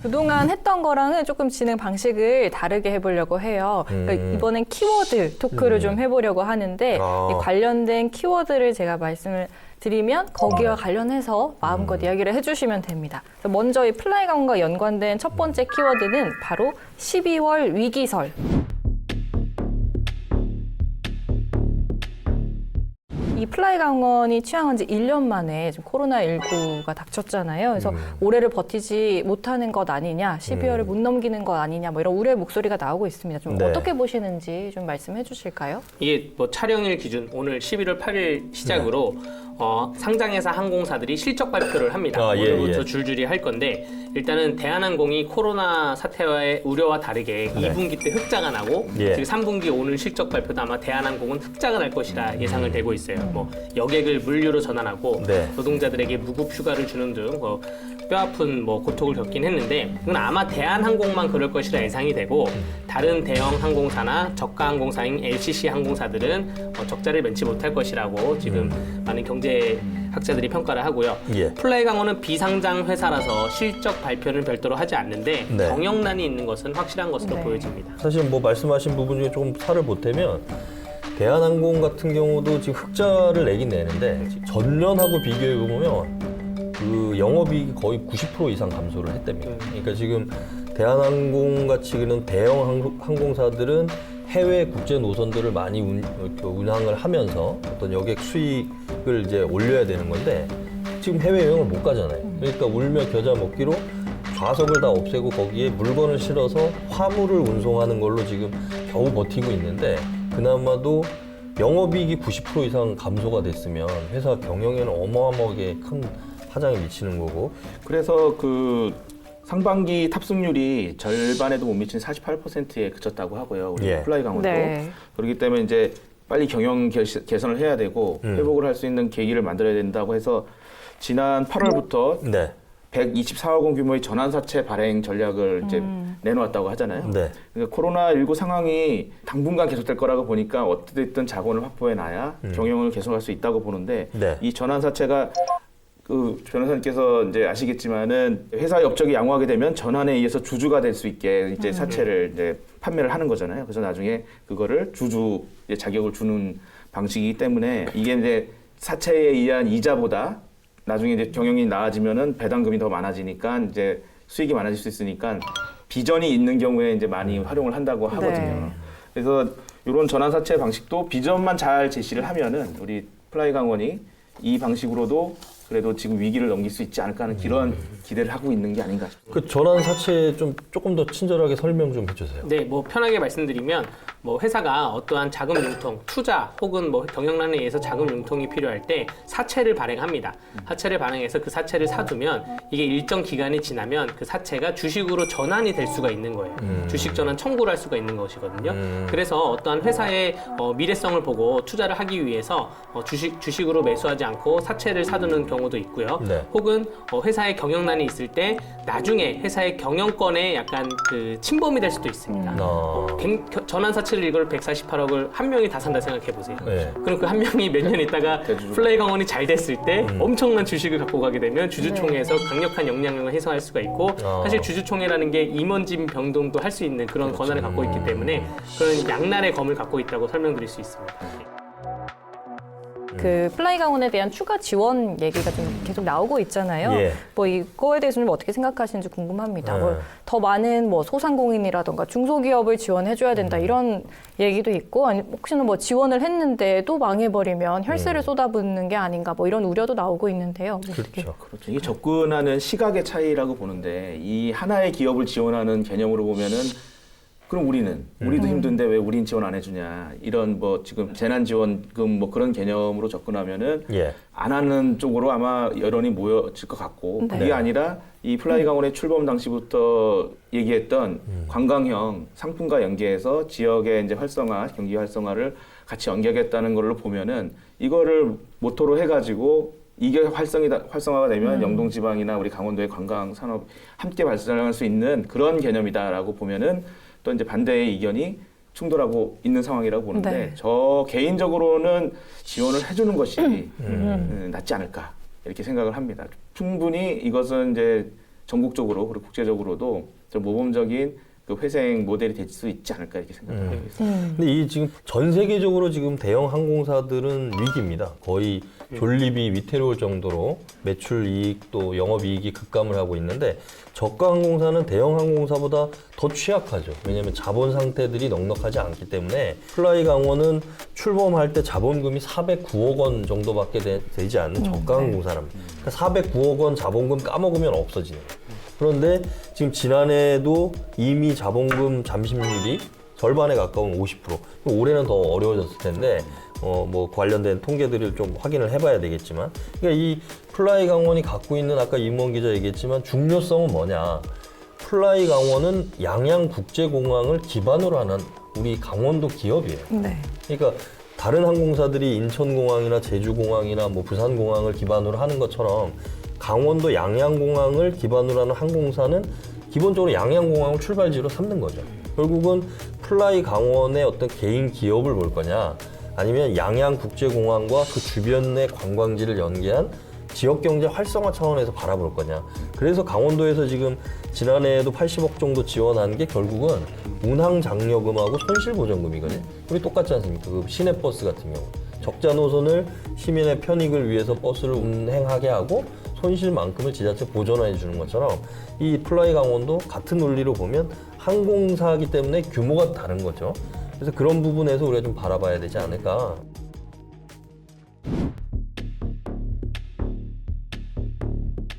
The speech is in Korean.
그동안 했던 거랑은 조금 진행 방식을 다르게 해보려고 해요. 그러니까 이번엔 키워드 토크를 좀 해보려고 하는데 이 관련된 키워드를 제가 말씀을 드리면 거기와 관련해서 마음껏 이야기를 해주시면 됩니다. 그래서 먼저 이 플라이 강원과 연관된 첫 번째 키워드는 바로 12월 위기설. 이 플라이 강원이 취항한 지 1년 만에 지금 코로나19가 닥쳤잖아요. 그래서 올해를 버티지 못하는 것 아니냐, 12월을 못 넘기는 것 아니냐, 뭐 이런 우려의 목소리가 나오고 있습니다. 좀 어떻게 보시는지 좀 말씀해 주실까요? 이게 뭐 촬영일 기준 오늘 11월 8일 시작으로 상장회사 항공사들이 실적 발표를 합니다. 오늘부터 줄줄이 할 건데 일단은 대한항공이 코로나 사태와의 우려와 다르게 2분기 때 흑자가 나고 지금 3분기 오늘 실적 발표도 아마 대한항공은 흑자가 날 것이라 예상을 되고 있어요. 뭐 여객을 물류로 전환하고 노동자들에게 무급 휴가를 주는 등 뼈아픈 뭐 고통을 겪긴 했는데 이건 아마 대한항공만 그럴 것이라 예상이 되고 다른 대형 항공사나 저가 항공사인 LCC 항공사들은 적자를 면치 못할 것이라고 지금 많은 경제학자들이 평가를 하고요. 플라이 강원은 비상장 회사라서 실적 발표는 별도로 하지 않는데 경영난이 있는 것은 확실한 것으로 보여집니다. 사실 뭐 말씀하신 부분 중에 조금 살을 보태면 대한항공 같은 경우도 지금 흑자를 내긴 내는데 전년하고 비교해 보면 그 영업이익이 거의 90% 이상 감소를 했답니다. 그러니까 지금 대한항공 같이 그런 대형 항공사들은 해외 국제 노선들을 많이 운항을 하면서 어떤 여객 수익을 이제 올려야 되는 건데 지금 해외 여행을 못 가잖아요. 그러니까 울며 겨자 먹기로 좌석을 다 없애고 거기에 물건을 실어서 화물을 운송하는 걸로 지금 겨우 버티고 있는데 그나마도 영업이익이 90% 이상 감소가 됐으면 회사 경영에는 어마어마하게 큰 파장이 미치는 거고. 그래서 그 상반기 탑승률이 절반에도 못 미친 48%에 그쳤다고 하고요. 우리 플라이 강원도. 그렇기 때문에 이제 빨리 경영 개선을 해야 되고 회복을 할 수 있는 계기를 만들어야 된다고 해서 지난 8월부터 124억 원 규모의 전환사채 발행 전략을 이제 내놓았다고 하잖아요. 그러니까 코로나19 상황이 당분간 계속될 거라고 보니까 어떻게든 자본을 확보해놔야 경영을 개선할 수 있다고 보는데 이 전환사채가 그 변호사님께서 이제 아시겠지만은 회사의 업적이 양호하게 되면 전환에 의해서 주주가 될 수 있게 이제 사채를 이제 판매를 하는 거잖아요. 그래서 나중에 그거를 주주 자격을 주는 방식이기 때문에 이게 이제 사채에 의한 이자보다 나중에 이제 경영이 나아지면은 배당금이 더 많아지니까 이제 수익이 많아질 수 있으니까 비전이 있는 경우에 이제 많이 활용을 한다고 하거든요. 그래서 이런 전환사채 방식도 비전만 잘 제시를 하면은 우리 플라이 강원이 이 방식으로도 그래도 지금 위기를 넘길 수 있지 않을까 하는 그런 기대를 하고 있는 게 아닌가 싶습니다. 그 전환 사채 조금 더 친절하게 설명 좀 해주세요. 네, 뭐 편하게 말씀드리면 뭐 회사가 어떠한 자금 융통, 투자 혹은 뭐 경영난에 의해서 자금 융통이 필요할 때 사채를 발행합니다. 사채를 발행해서 그 사채를 사두면 이게 일정 기간이 지나면 그 사채가 주식으로 전환이 될 수가 있는 거예요. 주식 전환 청구를 할 수가 있는 것이거든요. 그래서 어떠한 회사의 미래성을 보고 투자를 하기 위해서 주식으로 매수하지 않고 사채를 사두는 경우도 있고요. 혹은 회사의 경영난이 있을 때 나중에 회사의 경영권에 약간 그 침범이 될 수도 있습니다. 전환 사채를 이걸 148억을 한 명이 다 산다 생각해 보세요. 그럼 그 한 명이 몇 년 있다가 플라이 강원이 잘 됐을 때 엄청난 주식을 갖고 가게 되면 주주총회에서 강력한 영향력을 행사할 수가 있고 사실 주주총회라는 게 임원진 변동도 할 수 있는 그런 권한을 갖고 있기 때문에 그런 양날의 검을 갖고 있다고 설명드릴 수 있습니다. 그 플라이 강원에 대한 추가 지원 얘기가 좀 계속 나오고 있잖아요. 뭐 이거에 대해서는 어떻게 생각하시는지 궁금합니다. 뭐 더 많은 뭐 소상공인이라던가 중소기업을 지원해줘야 된다 이런 얘기도 있고, 아니 혹시나 뭐 지원을 했는데 또 망해버리면 혈세를 쏟아붓는 게 아닌가 뭐 이런 우려도 나오고 있는데요. 그렇죠. 이게 접근하는 시각의 차이라고 보는데 이 하나의 기업을 지원하는 개념으로 보면은. 그럼 우리도 힘든데 왜 우린 지원 안 해주냐 이런 뭐 지금 재난지원금 뭐 그런 개념으로 접근하면은 안 하는 쪽으로 아마 여론이 모여질 것 같고 그게 아니라 이 플라이 강원의 출범 당시부터 얘기했던 관광형 상품과 연계해서 지역의 이제 활성화, 경기 활성화를 같이 연계하겠다는 걸로 보면은 이거를 모토로 해가지고 이게 활성화가 되면 영동지방이나 우리 강원도의 관광 산업 함께 발전할 수 있는 그런 개념이다라고 보면은. 또 이제 반대의 이견이 충돌하고 있는 상황이라고 보는데 저 개인적으로는 지원을 해주는 것이 낫지 않을까 이렇게 생각을 합니다. 충분히 이것은 이제 전국적으로 그리고 국제적으로도 좀 모범적인 그 회생 모델이 될 수 있지 않을까 이렇게 생각하고 있습니다. 근데 이 지금 전 세계적으로 지금 대형 항공사들은 위기입니다. 거의 존립이 위태로울 정도로 매출 이익 또 영업 이익이 급감을 하고 있는데 저가 항공사는 대형 항공사보다 더 취약하죠. 왜냐하면 자본 상태들이 넉넉하지 않기 때문에 플라이 강원은 출범할 때 자본금이 409억 원 정도밖에 되지 않는 저가 항공사랍니다. 그러니까 409억 원 자본금 까먹으면 없어지는 거예요. 그런데 지금 지난해에도 이미 자본금 잠식률이 절반에 가까운 50%. 올해는 더 어려워졌을 텐데 뭐 관련된 통계들을 좀 확인을 해봐야 되겠지만, 그러니까 이 플라이 강원이 갖고 있는 아까 임원 기자 얘기했지만 중요성은 뭐냐? 플라이 강원은 양양국제공항을 기반으로 하는 우리 강원도 기업이에요. 네. 그러니까 다른 항공사들이 인천공항이나 제주공항이나 뭐 부산공항을 기반으로 하는 것처럼 강원도 양양공항을 기반으로 하는 항공사는 기본적으로 양양공항을 출발지로 삼는 거죠. 결국은 플라이 강원의 어떤 개인 기업을 볼 거냐, 아니면 양양국제공항과 그 주변의 관광지를 연계한 지역경제 활성화 차원에서 바라볼 거냐. 그래서 강원도에서 지금 지난해에도 80억 정도 지원한 게 결국은 운항장려금하고 손실보전금이거든요. 우리 똑같지 않습니까? 그 시내버스 같은 경우. 적자 노선을 시민의 편익을 위해서 버스를 운행하게 하고 손실만큼을 지자체 보전해 주는 것처럼 이 플라이 강원도 같은 논리로 보면 항공사이기 때문에 규모가 다른 거죠. 그래서 그런 부분에서 우리가 좀 바라봐야 되지 않을까.